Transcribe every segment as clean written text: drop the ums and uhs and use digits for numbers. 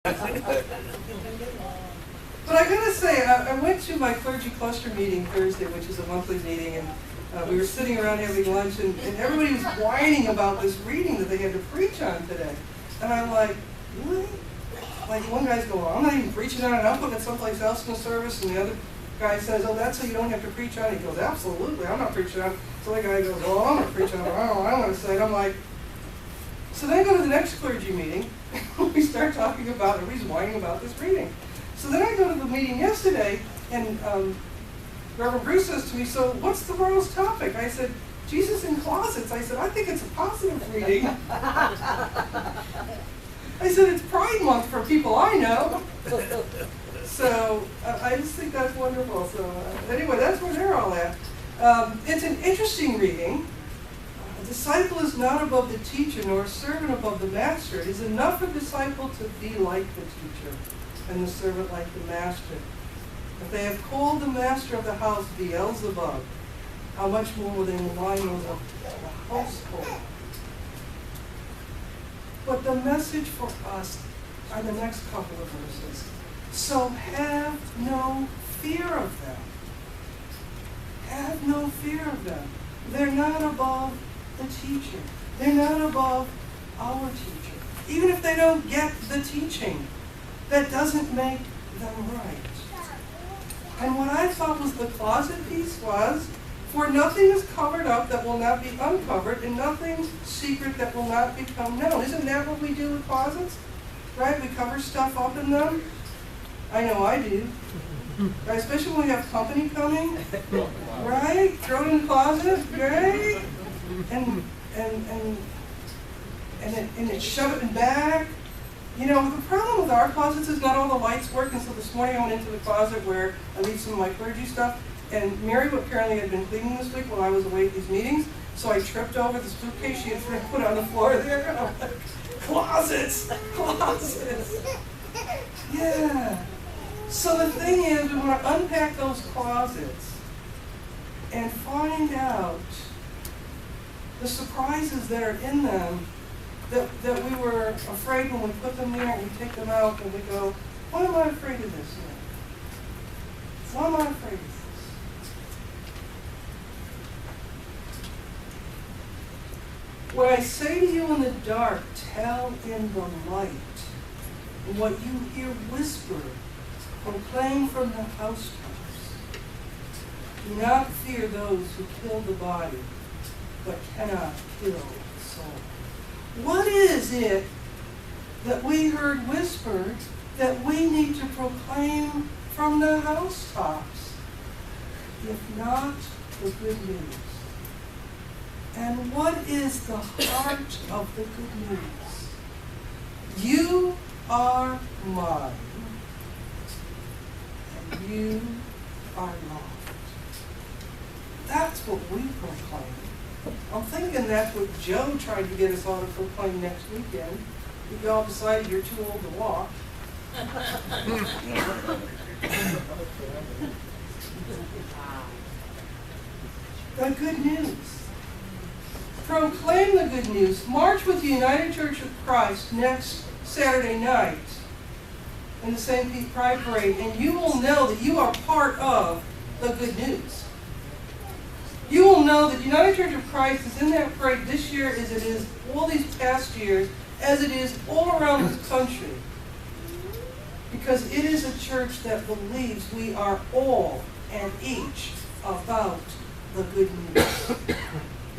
But I gotta say, I went to my clergy cluster meeting Thursday, which is a monthly meeting, and we were sitting around having lunch, and everybody was whining about this reading that they had to preach on today. And I'm like, really? Like, one guy's going, I'm not even preaching on it, I'm putting it someplace else in the service, and the other guy says, oh, that's so you don't have to preach on it. He goes, absolutely, I'm not preaching on it. So the guy goes, well, I'm not preaching on it, I don't know what I'm going to say. And I'm like, so then I go to the next clergy meeting, we start talking about, everybody's whining about this reading. So then I go to the meeting yesterday, and Reverend Bruce says to me, so what's tomorrow's topic? I said, Jesus in closets. I said, I think it's a positive reading. I said, it's Pride Month for people I know. So I just think that's wonderful. So anyway, that's where they're all at. It's an interesting reading. A disciple is not above the teacher, nor a servant above the master. It is enough for a disciple to be like the teacher, and the servant like the master. If they have called the master of the house Beelzebub, how much more will they malign those of the household? But the message for us are the next couple of verses. So have no fear of them. Have no fear of them. They're not above the teacher. They're not above our teacher. Even if they don't get the teaching, that doesn't make them right. And what I thought was the closet piece was, for nothing is covered up that will not be uncovered, and nothing secret that will not become known. Isn't that what we do with closets? Right? We cover stuff up in them. I know I do. Right? Especially when we have company coming. Right? Throw it in the closet. Right? And shove it in back. You know, the problem with our closets is not all the lights work, and so this morning I went into the closet where I leave some of my clergy stuff, and Mary apparently had been cleaning this week while I was away at these meetings, so I tripped over the suitcase she had put on the floor there, and I'm like, closets! Closets! Yeah. So the thing is, we want to unpack those closets and find out the surprises that are in them that we were afraid when we put them there, and we take them out and we go, why am I afraid of this? Why am I afraid of this? What I say to you in the dark, tell in the light. And what you hear whisper, proclaim from the housetops. Do not fear those who kill the body, but cannot kill the soul. What is it that we heard whispered that we need to proclaim from the housetops, if not the good news? And what is the heart of the good news? You are mine, and you are loved. That's what we proclaim. I'm thinking that's what Joe tried to get us all to proclaim next weekend. We all decided you're too old to walk. The good news. Proclaim the good news. March with the United Church of Christ next Saturday night in the St. Pete Pride Parade, and you will know that you are part of the good news. You will know that United Church of Christ is in that parade this year as it is all these past years, as it is all around this country. Because it is a church that believes we are all and each about the good news.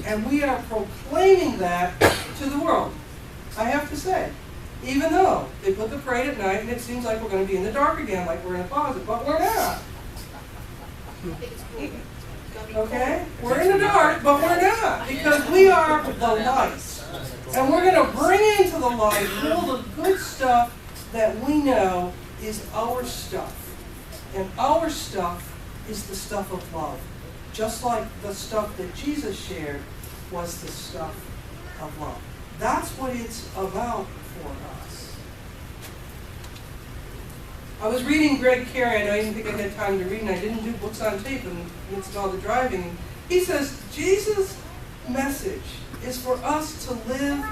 And we are proclaiming that to the world. I have to say, even though they put the parade at night and it seems like we're going to be in the dark again, like we're in a closet, but we're not. Okay? We're in the dark, but we're not, because we are the light. And we're going to bring into the light all the good stuff that we know is our stuff. And our stuff is the stuff of love. Just like the stuff that Jesus shared was the stuff of love. That's what it's about for us. I was reading Greg Carey. I didn't think I had time to read, and I didn't do books on tape in the midst of all the driving. He says, Jesus' message is for us to live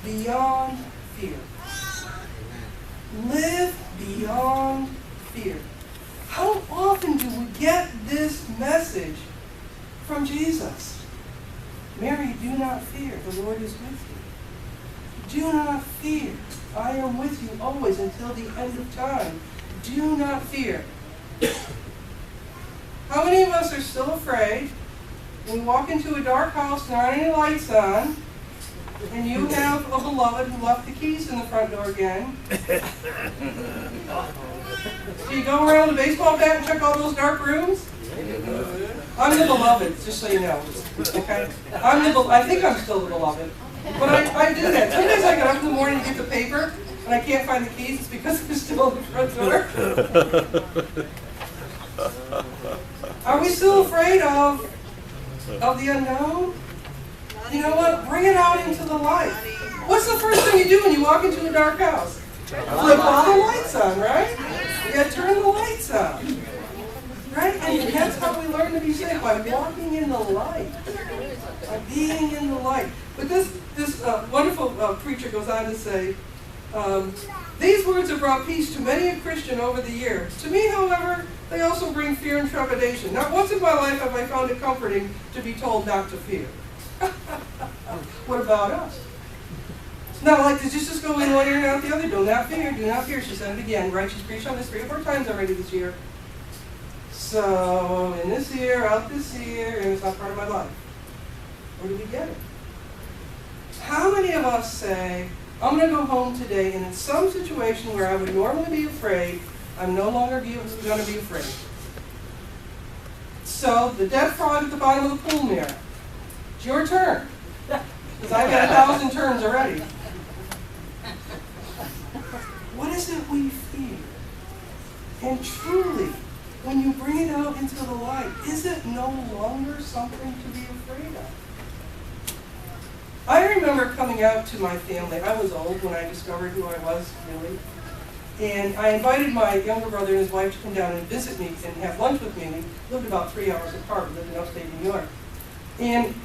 beyond fear. Live beyond fear. How often do we get this message from Jesus? Mary, do not fear. The Lord is with you. Do not fear. I am with you always until the end of time. Do not fear. How many of us are still afraid when we walk into a dark house and there aren't any lights on, and you have a beloved who left the keys in the front door again? Do you go around the baseball bat and check all those dark rooms? I'm the beloved, just so you know. Okay? I think I'm still the beloved. But I do that. Sometimes I get up in the morning to get the paper, and I can't find the keys. It's because they're still in the front door. Are we still afraid of the unknown? You know what? Bring it out into the light. What's the first thing you do when you walk into a dark house? Flip all the lights on, right? You got to turn the lights on. Right? And that's how we learn to be safe, by walking in the light. By being in the light. But this wonderful preacher goes on to say, these words have brought peace to many a Christian over the years. To me, however, they also bring fear and trepidation. Not once in my life have I found it comforting to be told not to fear. What about us? It's not like, did you just go in one ear and out the other? Do not fear, do not fear. She said it again, right? She's preached on this 3 or 4 times already this year. So, in this ear, out this ear, and it's not part of my life. Where do we get it? How many of us say, I'm going to go home today, and in some situation where I would normally be afraid, I'm no longer going to be afraid. So, the dead frog at the bottom of the pool mirror. It's your turn. Because I've got 1,000 turns already. What is it we fear? And truly, when you bring it out into the light, is it no longer something to be afraid of? I remember coming out to my family. I was old when I discovered who I was, really. And I invited my younger brother and his wife to come down and visit me and have lunch with me. We lived about 3 hours apart. We lived in upstate New York. And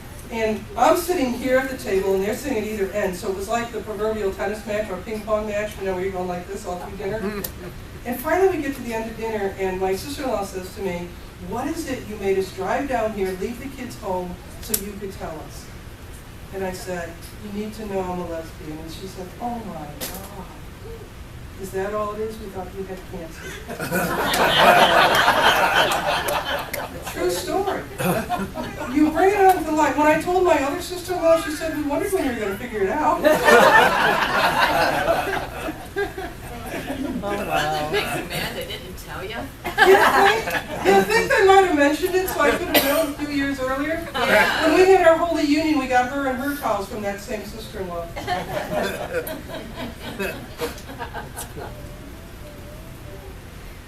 I'm sitting here at the table, and they're sitting at either end. So it was like the proverbial tennis match or ping pong match, you know, where you're going like this all through dinner. And finally we get to the end of dinner, and my sister-in-law says to me, what is it you made us drive down here, leave the kids home, so you could tell us? And I said, you need to know I'm a lesbian. And she said, oh my God. Is that all it is? We thought you had cancer. True story. You bring it out into the light. When I told my other sister-in-law, she said, we wondered when you were going to figure it out. Oh, wow. It makes you mad they didn't tell you. You think they might have mentioned it so I could have known a few years earlier? Yeah. When we had our Holy Union, we got her and her towels from that same sister-in-law.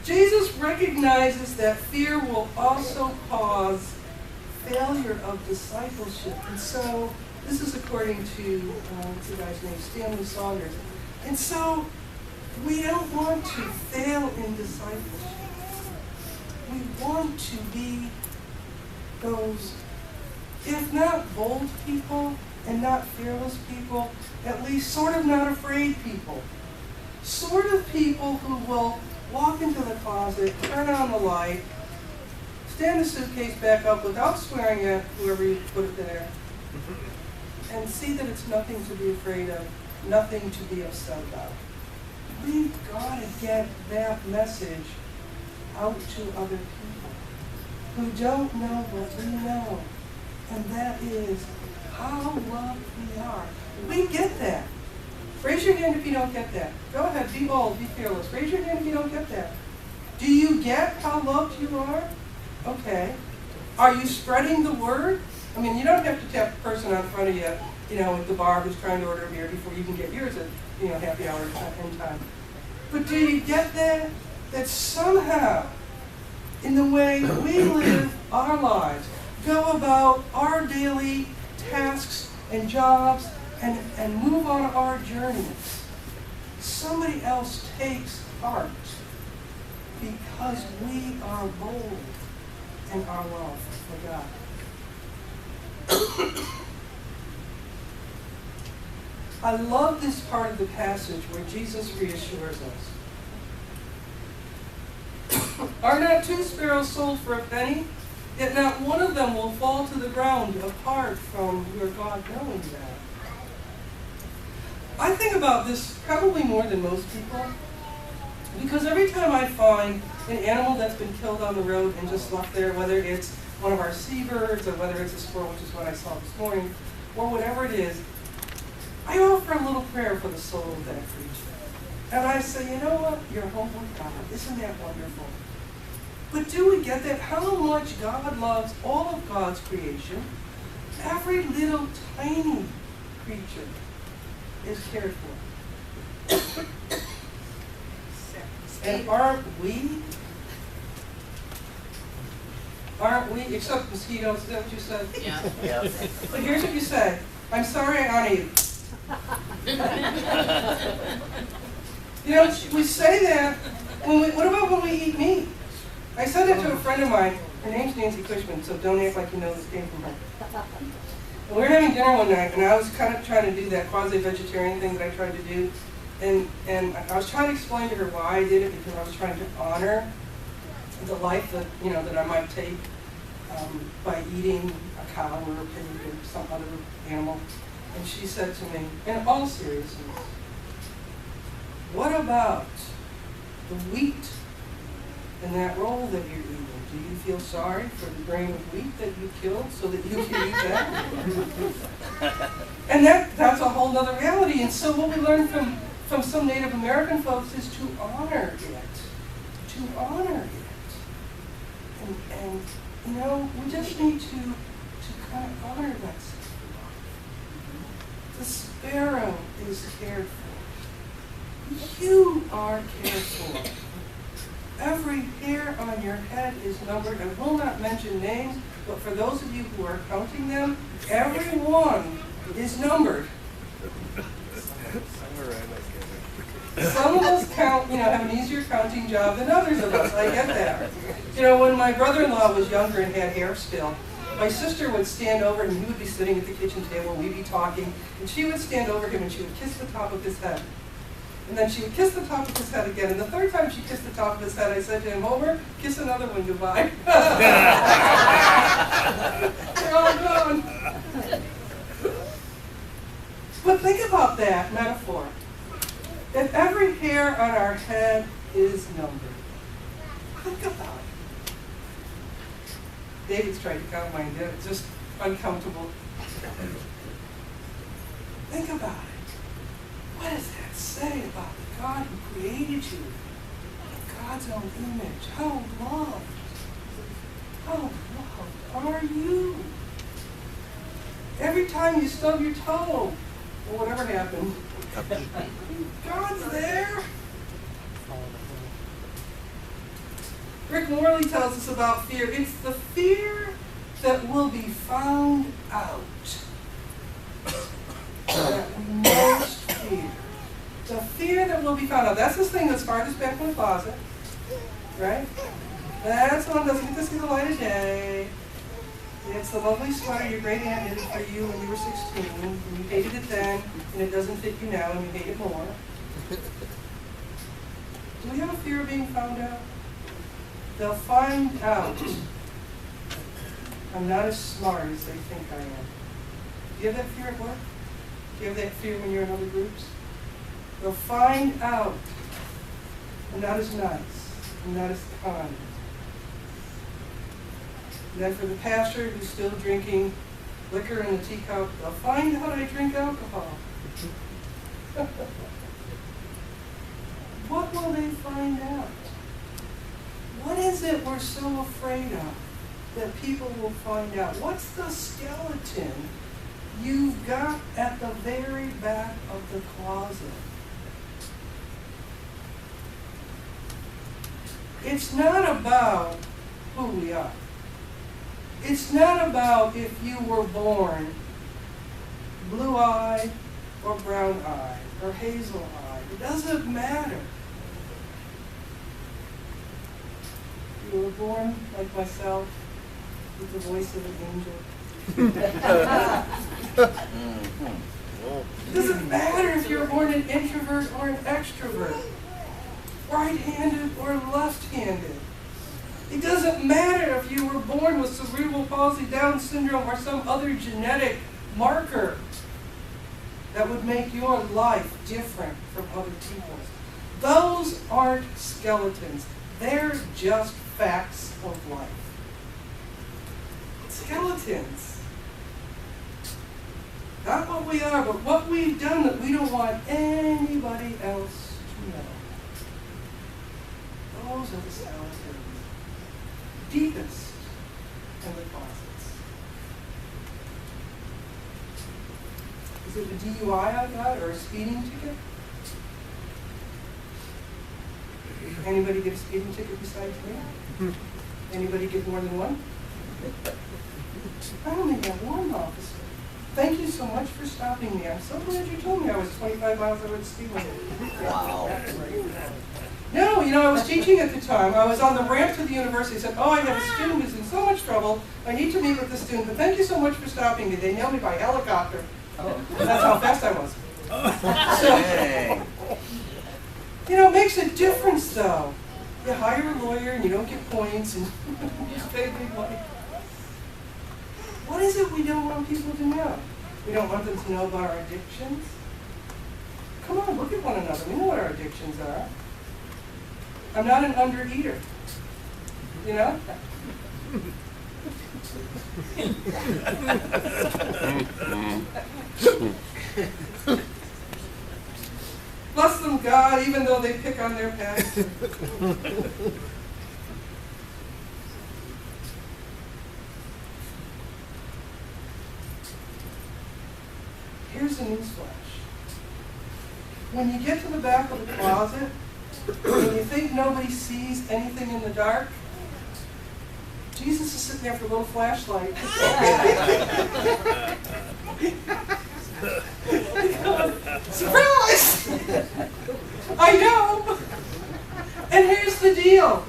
Jesus recognizes that fear will also cause failure of discipleship. And so, this is according to, what's the guy's name, Stanley Saunders. And so, we don't want to fail in discipleship. We want to be those, if not bold people and not fearless people, at least sort of not afraid people. Sort of people who will walk into the closet, turn on the light, stand the suitcase back up without swearing at whoever you put it there, and see that it's nothing to be afraid of, nothing to be upset about. We've got to get that message out to other people who don't know what we know, and that is how loved we are. We get that. Raise your hand if you don't get that. Go ahead, be bold, be fearless. Raise your hand if you don't get that. Do you get how loved you are? Okay. Are you spreading the word? I mean, you don't have to tap the person out in front of you, you know, at the bar who's trying to order a beer before you can get yours at, you know, happy hour in time. But do you get that? That somehow, in the way we live our lives, go about our daily tasks and jobs and move on our journeys, somebody else takes part because we are bold in our love for God. I love this part of the passage where Jesus reassures us. Are not 2 sparrows sold for a penny? Yet not one of them will fall to the ground apart from your God knowing that. I think about this probably more than most people, because every time I find an animal that's been killed on the road and just left there, whether it's one of our seabirds or whether it's a squirrel, which is what I saw this morning, or whatever it is, I offer a little prayer for the soul of that creature. And I say, you know what? You're home with God. Isn't that wonderful? But do we get that? How much God loves all of God's creation? Every little tiny creature is cared for. And aren't we, except mosquitoes, is that what you said? Yeah. But here's what you say. I'm sorry I honor you. You know, we say that, what about when we eat meat? I said that to a friend of mine. Her name's Nancy Cushman, so don't act like you know this came from her. And we were having dinner one night, and I was kind of trying to do that quasi-vegetarian thing that I tried to do. And I was trying to explain to her why I did it, because I was trying to honor the life that, that I might take by eating a cow or a pig or some other animal. And she said to me, in all seriousness, what about the wheat in that roll that you're eating? Do you feel sorry for the grain of wheat that you killed so that you can eat that? And that's a whole other reality. And so what we learned from some Native American folks is to honor it. To honor it. And we just need to kind of honor that stuff. The sparrow is cared for. You are cared for. Every hair on your head is numbered. I will not mention names, but for those of you who are counting them, every one is numbered. Some of us count, have an easier counting job than others of us. I get that. When my brother-in-law was younger and had hair still, my sister would stand over him, and he would be sitting at the kitchen table, and we'd be talking, and she would stand over him and she would kiss the top of his head. And then she would kiss the top of his head again. And the third time she kissed the top of his head, I said to him, Homer, kiss another one goodbye. They're all gone. But think about that metaphor. If every hair on our head is numbered, think about it. David's tried to count mine, it's just uncomfortable. Think about it. What does that say about the God who created you in God's own image? How loved are you? Every time you stub your toe, or whatever happened, God's there. Rick Morley tells us about fear. It's the fear that will be found out that we most fear. The fear that will be found out. That's this thing that's farthest back from the closet, right? That's the one that doesn't get to see the light of day. It's the lovely sweater your great aunt knitted for you when you were 16, and you hated it then, and it doesn't fit you now, and you hate it more. Do we have a fear of being found out? They'll find out I'm not as smart as they think I am. Do you have that fear at work? Do you have that fear when you're in other groups? They'll find out I'm not as nice, I'm not as kind. And then for the pastor who's still drinking liquor in the teacup, they'll find out I drink alcohol. What will they find out? What is it we're so afraid of that people will find out? What's the skeleton you've got at the very back of the closet? It's not about who we are. It's not about if you were born blue-eyed or brown-eyed or hazel-eyed. It doesn't matter. You were born like myself with the voice of an angel. It doesn't matter if you're born an introvert or an extrovert, right-handed or left-handed. It doesn't matter if you were born with cerebral palsy, Down syndrome, or some other genetic marker that would make your life different from other people's. Those aren't skeletons. They're just facts of life. Skeletons. Not what we are, but what we've done that we don't want anybody else to know. Those are the skeletons. Deepest in the closets. Is it a DUI I got or a speeding ticket? Anybody get a speeding ticket besides me? Anybody get more than one? I only have one, officer. Thank you so much for stopping me. I'm so glad you told me I was 25 miles over the speed limit. Wow. No, I was teaching at the time. I was on the ramp to the university. I said, oh, I have a student who's in so much trouble. I need to meet with the student, but thank you so much for stopping me. They nailed me by helicopter. That's how fast I was. So, it makes a difference, though. You hire a lawyer and you don't get points and you pay big money. What is it we don't want people to know? We don't want them to know about our addictions? Come on, look at one another. We know what our addictions are. I'm not an undereater. Bless them, God, even though they pick on their pets. Here's a newsflash. When you get to the back of the closet, and you think nobody sees anything in the dark, Jesus is sitting there with a little flashlight. Surprise! I know! And here's the deal.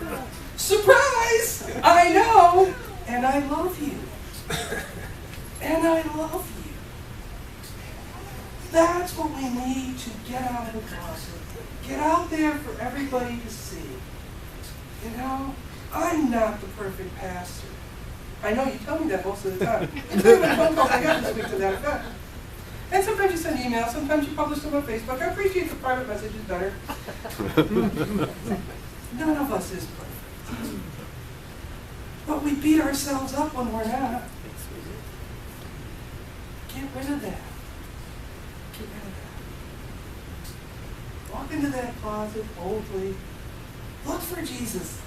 Surprise! I know! And I love you. And I love you. That's what we need to get out of the closet. Get out there for everybody to see. I'm not the perfect pastor. I know you tell me that most of the time. You tell me what phone calls I got this week to that effect. And sometimes you send emails, sometimes you publish them on Facebook. I appreciate the private messages better. None of us is perfect. But we beat ourselves up when we're not. Get rid of that. Get rid of that. Walk into that closet boldly. Look for Jesus.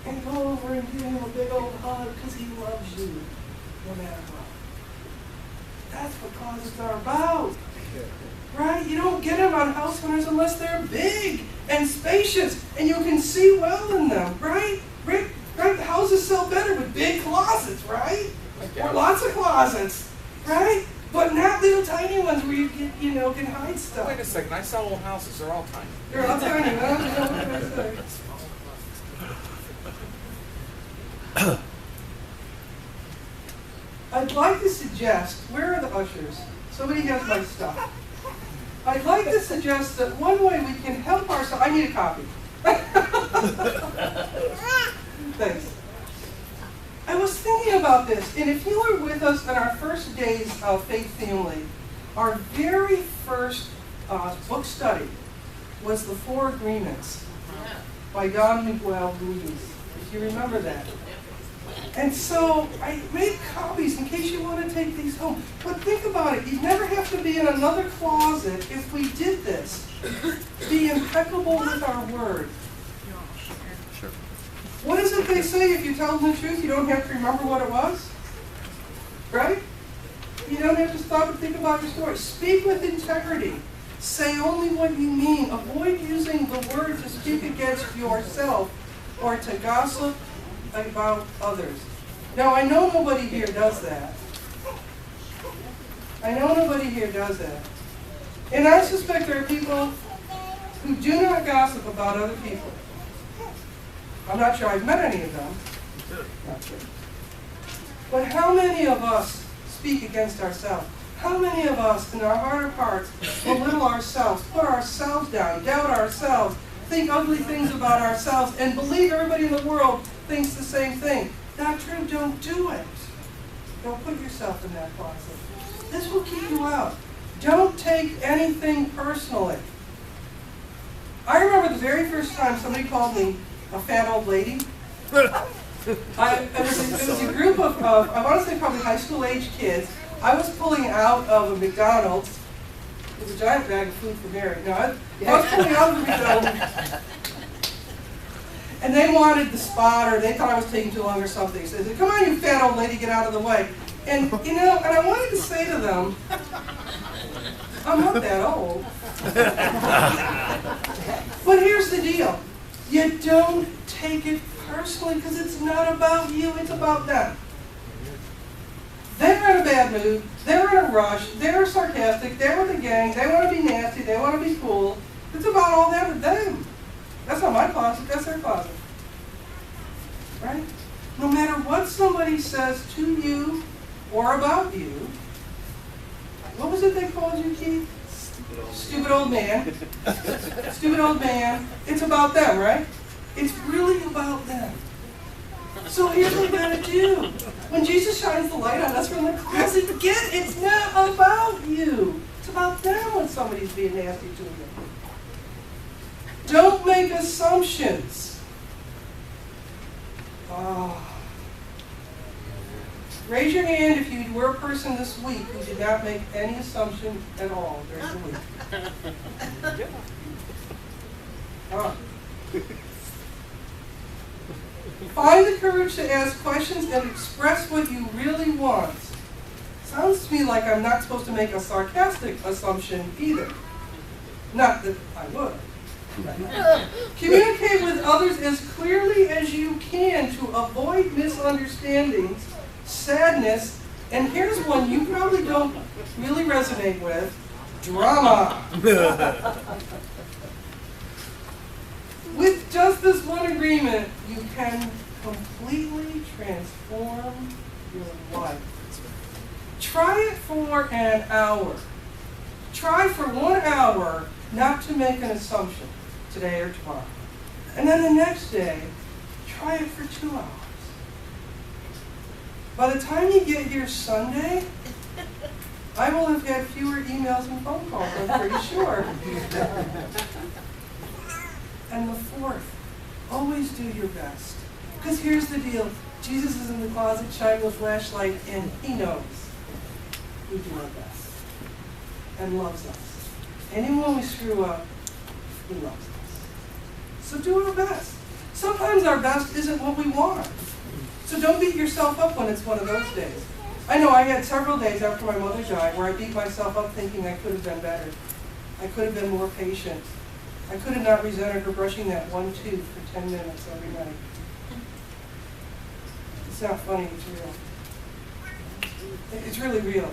And go over and give him a big old hug because he loves you no matter what. That's what closets are about. Right? You don't get them on house hunters unless they're big and spacious and you can see well in them, right? Right? Houses sell better with big closets, right? Or lots of closets, right? But not little tiny ones where you get, can hide stuff. Wait a second, I sell old houses, they're all tiny. They're all tiny, huh? What can I say? I'd like to suggest, where are the ushers? Somebody has my stuff. I'd like to suggest that one way we can help ourselves, I need a copy. Thanks. I was thinking about this, and if you were with us on our first days of Faith Family, our very first book study was The Four Agreements by Don Miguel Ruiz, if you remember that. And so I made copies in case you want to take these home. But think about it. You'd never have to be in another closet if we did this. Be impeccable with our word. Sure. What is it they say? If you tell them the truth, you don't have to remember what it was? Right? You don't have to stop and think about your story. Speak with integrity. Say only what you mean. Avoid using the word to speak against yourself or to gossip about others. Now, I know nobody here does that. I know nobody here does that. And I suspect there are people who do not gossip about other people. I'm not sure I've met any of them. Not sure. But how many of us speak against ourselves? How many of us in our heart of hearts belittle ourselves, put ourselves down, doubt ourselves, think ugly things about ourselves, and believe everybody in the world thinks the same thing? Not true. Don't do it. Don't put yourself in that closet. This will keep you out. Don't take anything personally. I remember the very first time somebody called me a fat old lady. It was a group of, I want to say probably high school age kids. I was pulling out of a McDonald's. It was a giant bag of food for Mary. No, I was pulling out of a McDonald's. And they wanted the spot, or they thought I was taking too long or something. So they said, come on, you fat old lady, get out of the way. And, you know, and I wanted to say to them, I'm not that old. But here's the deal. You don't take it personally, because it's not about you, it's about them. They're in a bad mood, they're in a rush, they're sarcastic, they're with a gang, they want to be nasty, they want to be cool. It's about all that with them. That's not my closet, that's their closet. Right? No matter what somebody says to you or about you, what was it they called you, Keith? Stupid old man. Stupid old man. It's about them, right? It's really about them. So here's what we gotta do. When Jesus shines the light on us from the closet, it's not about you. It's about them when somebody's being nasty to you. Don't make assumptions. Raise your hand if you were a person this week who did not make any assumption at all during the week. Find the courage to ask questions and express what you really want. Sounds to me like I'm not supposed to make a sarcastic assumption either. Not that I would. Communicate with others as clearly as you can to avoid misunderstandings, sadness, and here's one you probably don't really resonate with, drama. With just this one agreement, you can completely transform your life. Try it for an hour. Try for 1 hour not to make an assumption today or tomorrow. And then the next day, try it for 2 hours. By the time you get here Sunday, I will have had fewer emails and phone calls, I'm pretty sure. And the fourth, always do your best. Because here's the deal. Jesus is in the closet shining the flashlight, and he knows we do our best and loves us. And even when we screw up, he loves us. So do our best. Sometimes our best isn't what we want. So don't beat yourself up when it's one of those days. I know I had several days after my mother died where I beat myself up thinking I could have been better. I could have been more patient. I could have not resented her brushing that one tooth for 10 minutes every night. It's not funny, it's real. It's really real.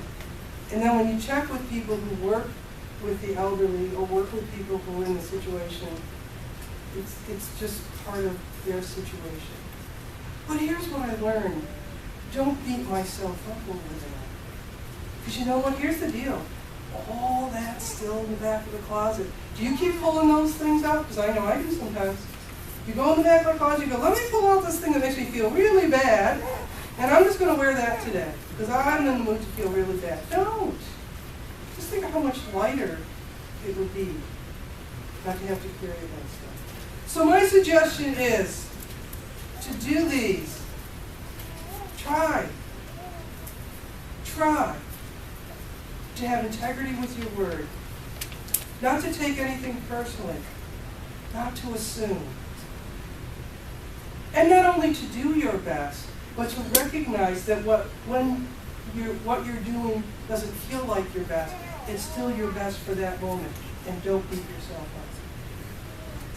And then when you check with people who work with the elderly or work with people who are in the situation, it's just part of their situation. But here's what I learned. Don't beat myself up over that. Because you know what? Here's the deal. All that's still in the back of the closet. Do you keep pulling those things out? Because I know I do sometimes. You go in the back of the closet, you go, let me pull out this thing that makes me feel really bad, and I'm just going to wear that today, because I'm in the mood to feel really bad. Don't. Just think of how much lighter it would be not to have to carry that stuff. So my suggestion is to do these. Try to have integrity with your word, not to take anything personally, not to assume, and not only to do your best, but to recognize that what you're doing doesn't feel like your best, it's still your best for that moment, and don't beat yourself up.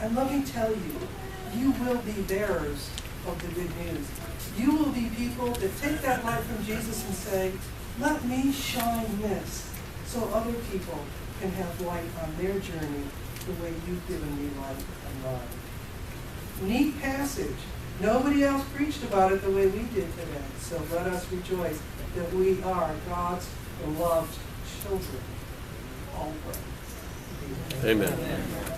And let me tell you, you will be bearers of the good news. You will be people that take that light from Jesus and say, let me shine this so other people can have light on their journey the way you've given me light on mine. Neat passage. Nobody else preached about it the way we did today, so let us rejoice. that we are God's beloved children. All pray. Amen.